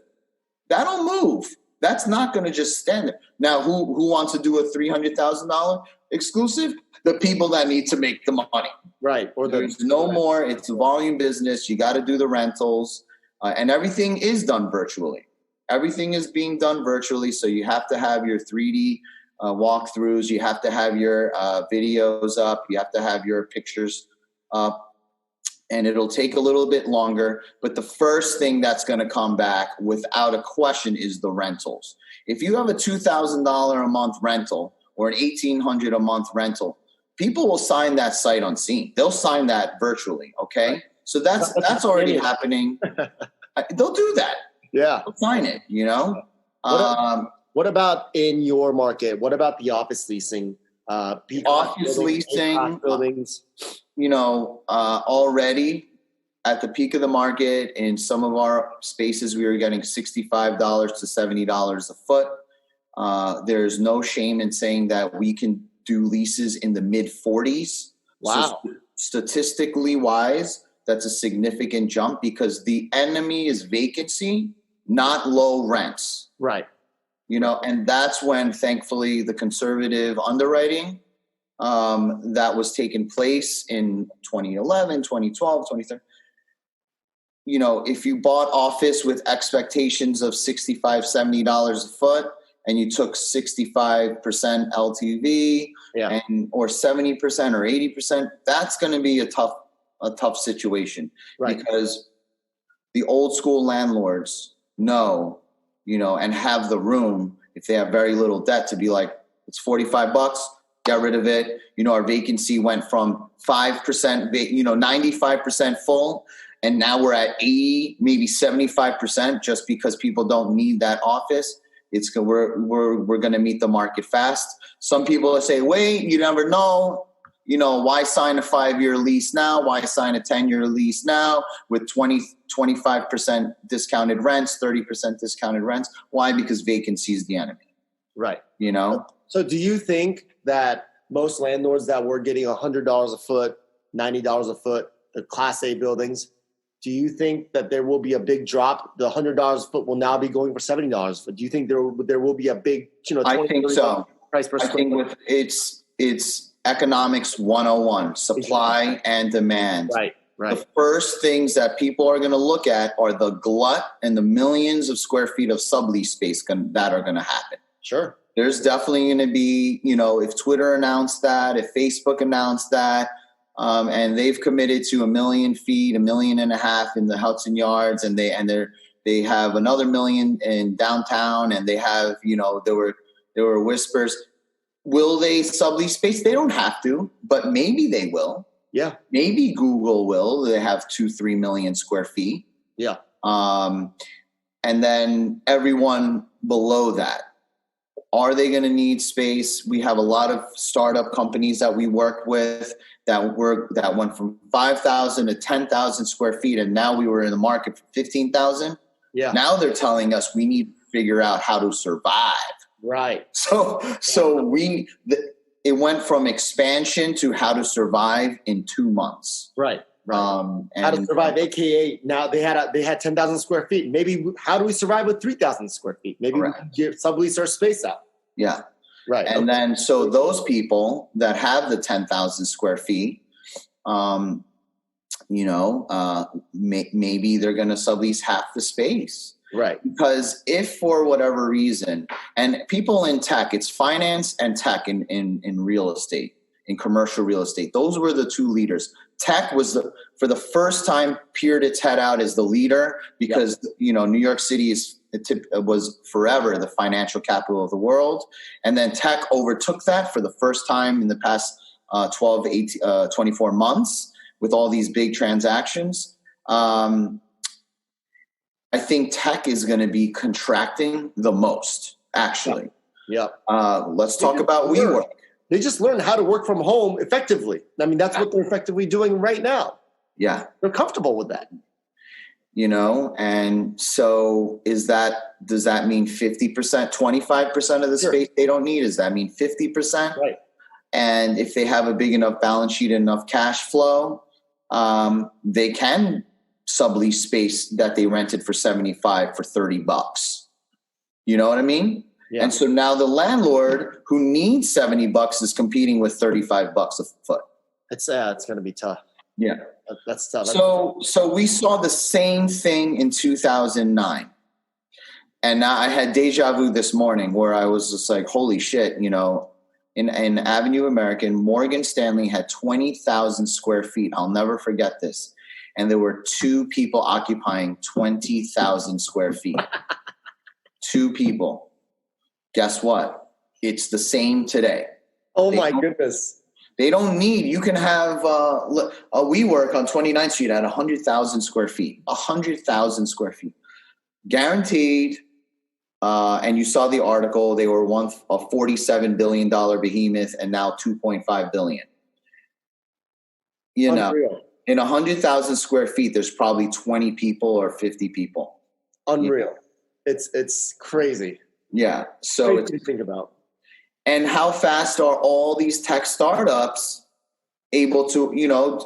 That'll move. That's not going to just stand there. Now, who wants to do a $300,000 exclusive? The people that need to make the money. Right. Or there's no more. It's a volume business. You got to do the rentals. And everything is done virtually. Everything is being done virtually. So you have to have your 3D walkthroughs. You have to have your videos up. You have to have your pictures up. And it'll take a little bit longer. But the first thing that's going to come back without a question is the rentals. If you have a $2,000 a month rental or an $1,800 a month rental, people will sign that sight unseen. They'll sign that virtually. Okay. Right. So that's already happening. They'll do that. Yeah. They'll sign it, What about in your market? What about the office leasing? Office leasing, buildings. Already at the peak of the market, in some of our spaces, we were getting $65 to $70 a foot. There's no shame in saying that we can do leases in the mid 40s. Wow. So statistically wise, that's a significant jump, because the enemy is vacancy, not low rents. Right. And that's when, thankfully, the conservative underwriting that was taking place in 2011, 2012, 2013. If you bought office with expectations of $65, $70 a foot, and you took 65% LTV, or 70% or 80%, that's going to be a tough situation. Right. Because the old school landlords know, and have the room, if they have very little debt, to be like, it's $45, get rid of it. Our vacancy went from 5%, 95% full, and now we're at 80, maybe 75%, just because people don't need that office. We're going to meet the market fast. Some people say, wait, you never know. Why sign a 5-year lease now? Why sign a 10-year lease now with 25% discounted rents, 30% discounted rents? Why? Because vacancy is the enemy. Right. So do you think that most landlords that were getting $100 a foot, $90 a foot, the Class A buildings, do you think that there will be a big drop? The $100 a foot will now be going for $70 a foot. Do you think there will be a big, 20, I think so. Price per square foot? It's economics 101, supply and demand. Right. The first things that people are going to look at are the glut and the millions of square feet of sublease space that are going to happen. Sure. There's definitely going to be, if Twitter announced that, if Facebook announced that, and they've committed to 1 million feet, 1.5 million in the Hudson Yards, and they have another 1 million in downtown, and they have, there were whispers. Will they sublease space? They don't have to, but maybe they will. Yeah. Maybe Google will. They have 2-3 million square feet. Yeah. And then everyone below that. Are they going to need space? We have a lot of startup companies that we work with that went from 5,000 to 10,000 square feet, and now we were in the market for 15,000. Yeah. Now they're telling us we need to figure out how to survive. Right. So it went from expansion to how to survive in 2 months. Right. And how to survive, AKA now they had 10,000 square feet. Maybe how do we survive with 3,000 square feet? Maybe we can sublease our space out. Yeah. Right. And then, so those people that have the 10,000 square feet, maybe they're going to sublease half the space. Right. Because if for whatever reason, and people in tech, it's finance and tech in real estate, in commercial real estate, those were the two leaders. Tech was for the first time peered its head out as the leader because, New York City was forever the financial capital of the world. And then tech overtook that for the first time in the past 24 months with all these big transactions. I think tech is going to be contracting the most, actually. Yeah. Let's talk about WeWork. They just learned how to work from home effectively. I mean, that's what they're effectively doing right now. Yeah. They're comfortable with that. And so does that mean 50%, 25% of the space they don't need? Does that mean 50%? Right. And if they have a big enough balance sheet and enough cash flow, they can sublease space that they rented for $75 for $30. You know what I mean? Yeah. And so now the landlord who needs $70 is competing with $35 a foot. It's going to be tough. Yeah. That's tough. So we saw the same thing in 2009. And now I had deja vu this morning where I was just like, holy shit, in Avenue American, Morgan Stanley had 20,000 square feet. I'll never forget this. And there were 2 people occupying 20,000 square feet. 2 people. Guess what? It's the same today. Oh my goodness. They don't need, you can have a WeWork on 29th Street at 100,000 square feet. 100,000 square feet. Guaranteed. And you saw the article, they were once a $47 billion behemoth and now $2.5 billion. Unreal. In 100,000 square feet, there's probably 20 people or 50 people. Unreal. It's crazy. Yeah. So crazy to think about. And how fast are all these tech startups able to,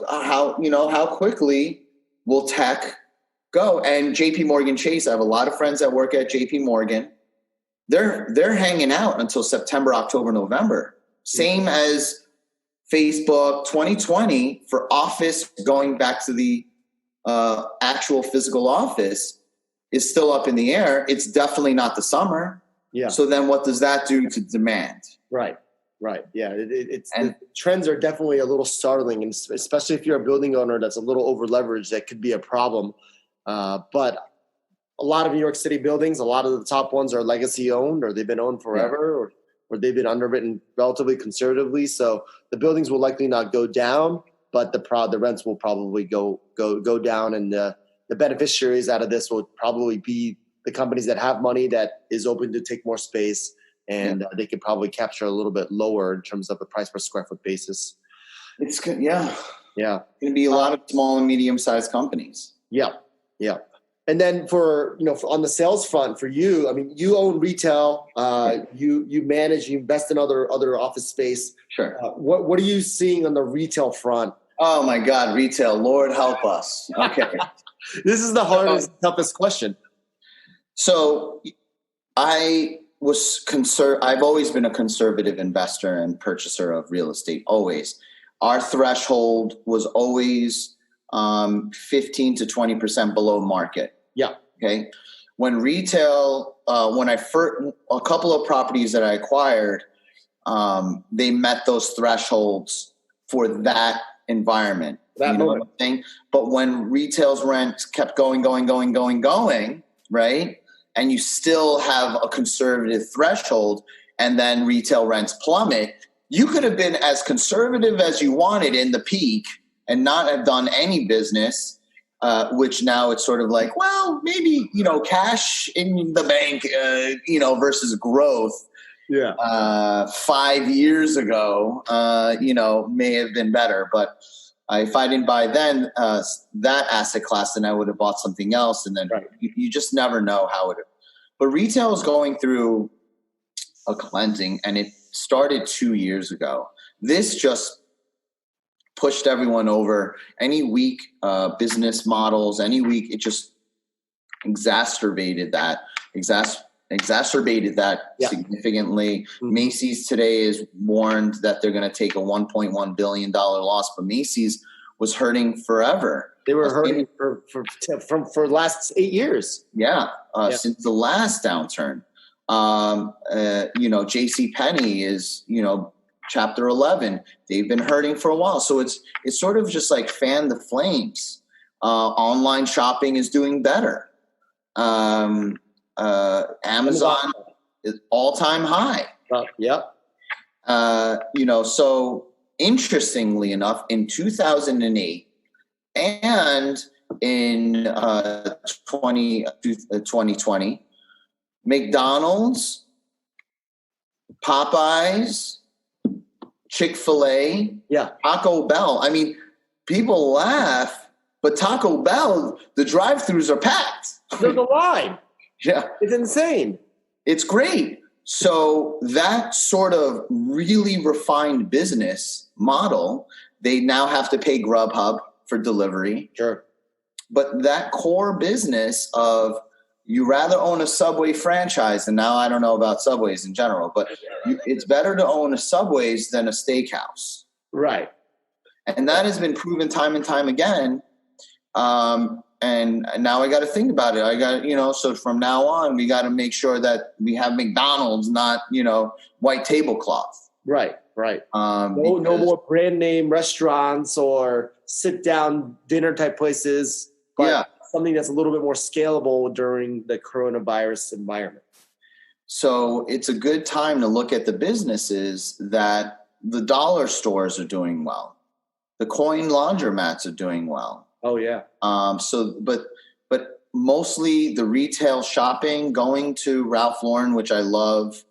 how quickly will tech go? And JP Morgan Chase, I have a lot of friends that work at JP Morgan. They're hanging out until September, October, November. Same as Facebook 2020 for office, going back to the actual physical office is still up in the air. It's definitely not the summer. Yeah. So then what does that do to demand? Right. Yeah. The trends are definitely a little startling, and especially if you're a building owner that's a little over leveraged, that could be a problem. But a lot of New York City buildings, a lot of the top ones are legacy owned, or they've been owned forever, or they've been underwritten relatively conservatively. So the buildings will likely not go down, but the rents will probably go down, and the beneficiaries out of this will probably be the companies that have money that is open to take more space, and they could probably capture a little bit lower in terms of the price per square foot basis. It's good. Yeah. Going to be a lot of small and medium sized companies. Yeah. And then for on the sales front for you, I mean, you own retail, you manage, you invest in other office space. Sure. What are you seeing on the retail front? Oh my God, retail, Lord help us. Okay. This is the hardest, toughest question. So I've always been a conservative investor and purchaser of real estate, always. Our threshold was always 15 to 20% below market. Yeah. Okay. When retail, a couple of properties that I acquired, they met those thresholds for that environment. You know what I'm saying? But when retail's rent kept going, right? And you still have a conservative threshold, and then retail rents plummet, you could have been as conservative as you wanted in the peak and not have done any business, which now it's sort of like, well, maybe, cash in the bank, versus growth Yeah. 5 years ago, may have been better. But if I didn't buy then that asset class, then I would have bought something else. And then you just never know how it. But retail is going through a cleansing, and it started 2 years ago. This just pushed everyone over. Any weak business models, any weak, it just exacerbated that significantly. Macy's today is warned that they're going to take a $1.1 billion loss, but Macy's was hurting forever. They were hurting for the last 8 years. Since the last downturn. J.C. Penney is, Chapter 11. They've been hurting for a while. So it's sort of just like fan the flames. Online shopping is doing better. Amazon is all-time high. So interestingly enough, in 2008 and in 2020, McDonald's, Popeyes, Chick-fil-A, Taco Bell. I mean, people laugh, but Taco Bell, the drive-thrus are packed. There's a line. Yeah. It's insane. It's great. So that sort of really refined business model, they now have to pay Grubhub for delivery. Sure. But that core business of you rather own a Subway franchise, and now I don't know about Subways in general, but it's better to own a Subways than a steakhouse. Right. And that has been proven time and time again. And now I got to think about it. I got, so from now on, we got to make sure that we have McDonald's, not, white tablecloth. Right. No more brand name restaurants or sit down dinner type places. But something that's a little bit more scalable during the coronavirus environment. So it's a good time to look at the businesses that the dollar stores are doing well. The coin laundromats are doing well. Oh yeah. But mostly the retail shopping, going to Ralph Lauren, which I love,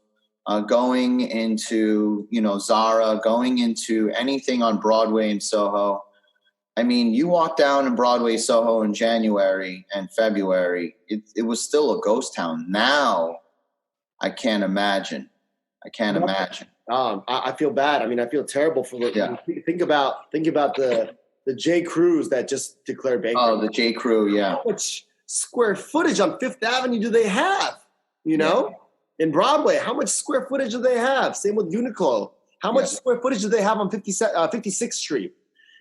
going into, Zara, going into anything on Broadway and Soho. I mean, you walk down in Broadway, Soho in January and February, it was still a ghost town. Now I can't imagine. I feel bad. I mean, I feel terrible for think about the J. Crews that just declared bankruptcy. Oh, the J. Crew, yeah. How much square footage on Fifth Avenue do they have? In Broadway, how much square footage do they have? Same with Uniqlo. How much square footage do they have on 56th Street?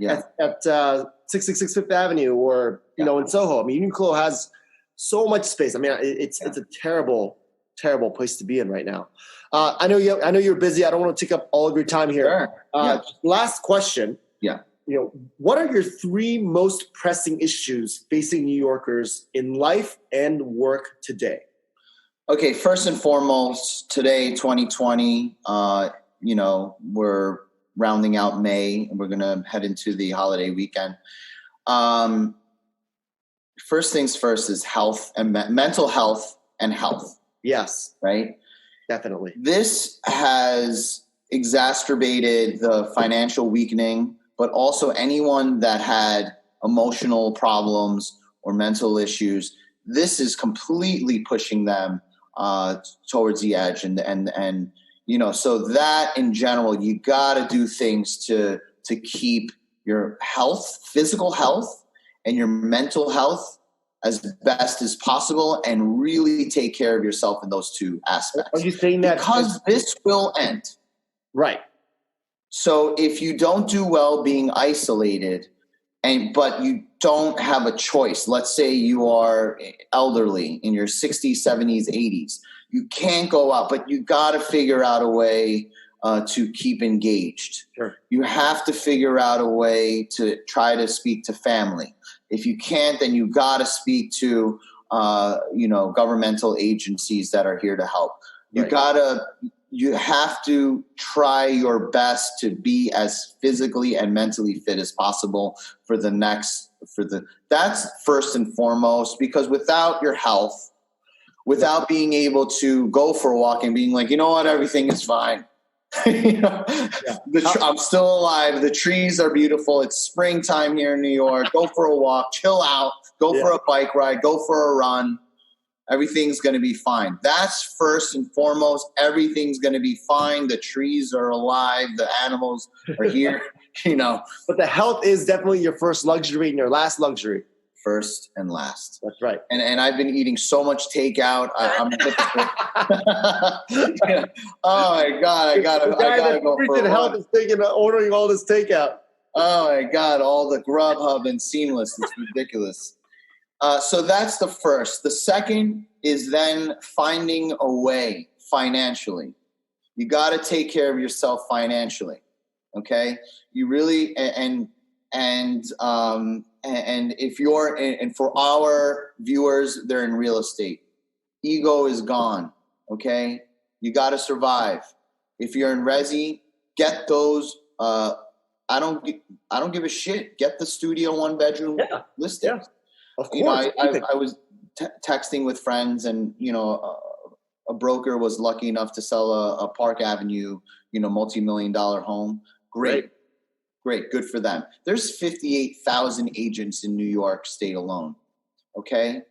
At 666 Fifth Avenue or, in Soho. I mean, Uniqlo has so much space. I mean, it's a terrible, terrible place to be in right now. I know you're busy. I don't want to take up all of your time here. Sure. Last question. Yeah. What are your 3 most pressing issues facing New Yorkers in life and work today? Okay, first and foremost, today, 2020, we're rounding out May, and we're going to head into the holiday weekend. First things first is health and mental health and health. Yes. Right? Definitely. This has exacerbated the financial weakening, but also anyone that had emotional problems or mental issues, this is completely pushing them towards the edge. And so that in general, you got to do things to keep your health, physical health, and your mental health as best as possible, and really take care of yourself in those 2 aspects. Are you saying that because this will end? Right. So if you don't do well being isolated, but you don't have a choice, let's say you are elderly in your 60s, 70s, 80s, you can't go out, but you got to figure out a way to keep engaged. Sure. You have to figure out a way to try to speak to family. If you can't, then you got to speak to, governmental agencies that are here to help. You have to try your best to be as physically and mentally fit as possible that's first and foremost, because without your health, without being able to go for a walk and being like, you know what, everything is fine. I'm still alive. The trees are beautiful. It's springtime here in New York. Go for a walk, chill out, go for a bike ride, go for a run. Everything's going to be fine. That's first and foremost. Everything's going to be fine. The trees are alive. The animals are here, But the health is definitely your first luxury and your last luxury. First and last. That's right. And I've been eating so much takeout. I'm Oh my God, I gotta go for a health is ordering all this takeout. Oh my God, all the Grubhub and Seamless. It's ridiculous. So that's the first. The second is then finding a way financially. You got to take care of yourself financially. Okay. You really, and if you're and for our viewers, they're in real estate. Ego is gone. Okay. You got to survive. If you're in resi, get those, I don't give a shit. Get the studio 1-bedroom listings. Yeah. Of course. I was texting with friends, and a broker was lucky enough to sell a Park Avenue, multi-million-dollar home. Great, good for them. There's 58,000 agents in New York State alone. Okay,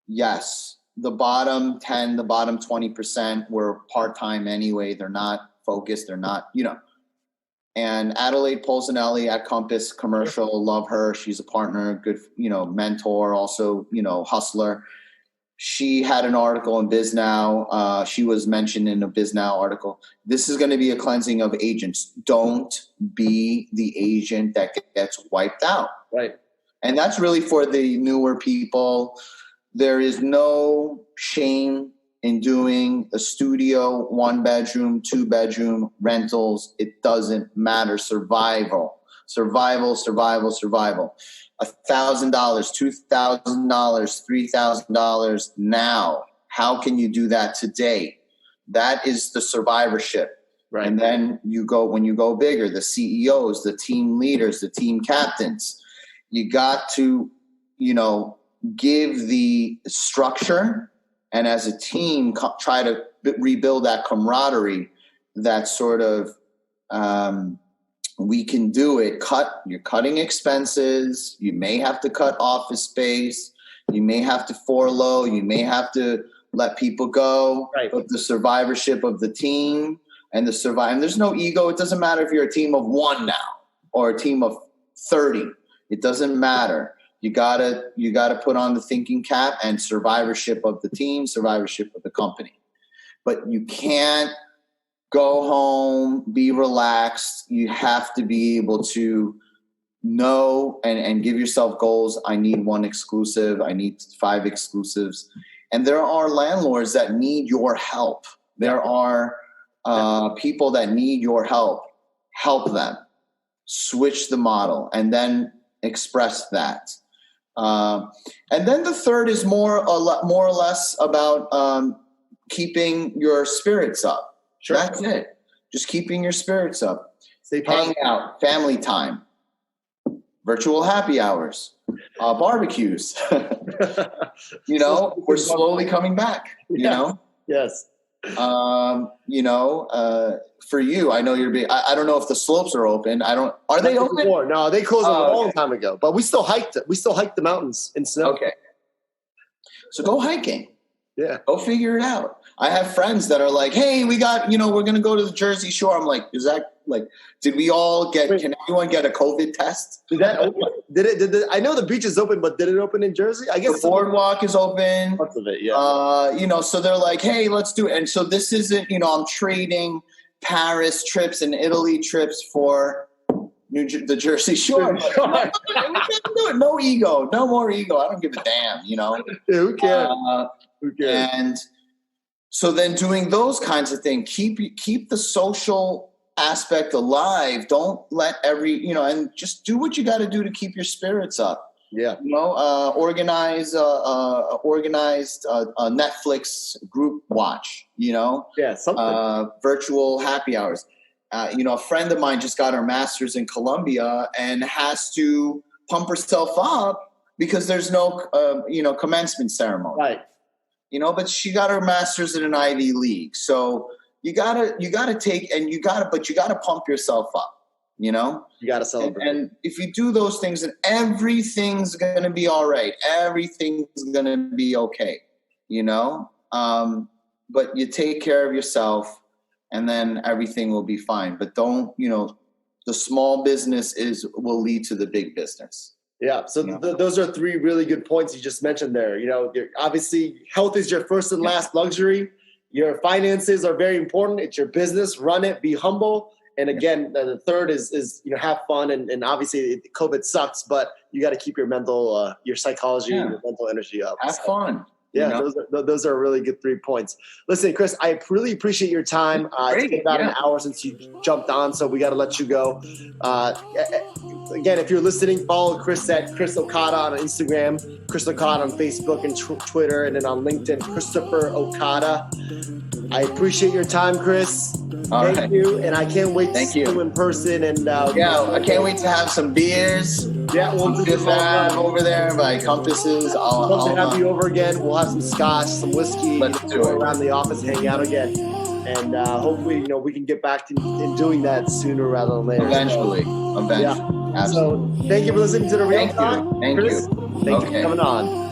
yes, the bottom 10, the bottom 20% were part-time anyway. They're not focused. They're not, And Adelaide Polzinelli at Compass Commercial, love her. She's a partner, good, mentor, also, hustler. She had an article in BizNow. She was mentioned in a BizNow article. This is going to be a cleansing of agents. Don't be the agent that gets wiped out. Right. And that's really for the newer people. There is no shame in doing a studio, 1-bedroom, 2-bedroom rentals. It doesn't matter. Survival. $1,000, $2,000, $3,000 now. How can you do that today? That is the survivorship. Right. And then when you go bigger, the CEOs, the team leaders, the team captains, you got to, give the structure, and as a team, try to rebuild that camaraderie, that sort of, we can do it. You're cutting expenses. You may have to cut office space. You may have to furlough. You may have to let people go. Right. But the survivorship of the team and there's no ego. It doesn't matter if you're a team of 1 now or a team of 30. It doesn't matter. You gotta put on the thinking cap and survivorship of the team, survivorship of the company. But you can't go home, be relaxed. You have to be able to know and give yourself goals. I need 1 exclusive. I need 5 exclusives. And there are landlords that need your help. There are people that need your help. Help them. Switch the model and then express that. And then the third is more or less about keeping your spirits up. Sure. That's it. Just keeping your spirits up. Stay Hang out, family time, virtual happy hours, barbecues. We're slowly coming back. Yes. For you, I know you're big. I don't know if the slopes are open. Are they open? No, they closed a long time ago. But we still hiked it. We still hiked the mountains in snow. Okay. So go hiking. Yeah. Go figure it out. I have friends that are like, hey, we got, we're going to go to the Jersey Shore. I'm like, is that did we all can everyone get a COVID test? Did that open? Did it, I know the beach is open, but did it open in Jersey? I guess the boardwalk is open. Parts of it, yeah. So they're like, hey, let's do it. And so this isn't, I'm trading Paris trips and Italy trips for the Jersey Shore. We can't do it. No ego. No more ego. I don't give a damn, Yeah, who cares? Who cares? And so then doing those kinds of things, keep the social aspect alive. Don't let and just do what you got to do to keep your spirits up. Yeah. Organized Netflix group watch, Yeah, something. virtual happy hours. A friend of mine just got her master's in Columbia and has to pump herself up because there's no, commencement ceremony. Right. but she got her master's in an Ivy League. So you gotta take, but you gotta pump yourself up. You gotta celebrate. And if you do those things, then everything's gonna be all right. Everything's gonna be okay. But you take care of yourself, and then everything will be fine. But don't, the small business will lead to the big business. Yeah. So those are three really good points you just mentioned there. Obviously health is your first and last luxury. Your finances are very important. It's your business. Run it. Be humble. And again, the third is have fun. And obviously COVID sucks, but you got to keep your mental, your psychology, and your mental energy up. Have fun. Yeah, those are really good 3 points. Listen, Chris, I really appreciate your time. It's been about an hour since you jumped on, so we got to let you go. Again, if you're listening, follow Chris at Chris Okada on Instagram, Chris Okada on Facebook and Twitter, and then on LinkedIn, Christopher Okada. I appreciate your time, Chris. Thank you, and I can't wait to see you in person. And I can't wait to have some beers. Yeah, we'll do that over there by Compasses. I'll love to have you over again. We'll have some scotch, some whiskey. Let's do it. Around the office, hang out again, and hopefully, we can get back to doing that sooner rather than later. Eventually. Yeah. So, thank you for listening to the Real Talk. Thank Chris. you. Thank you for coming on.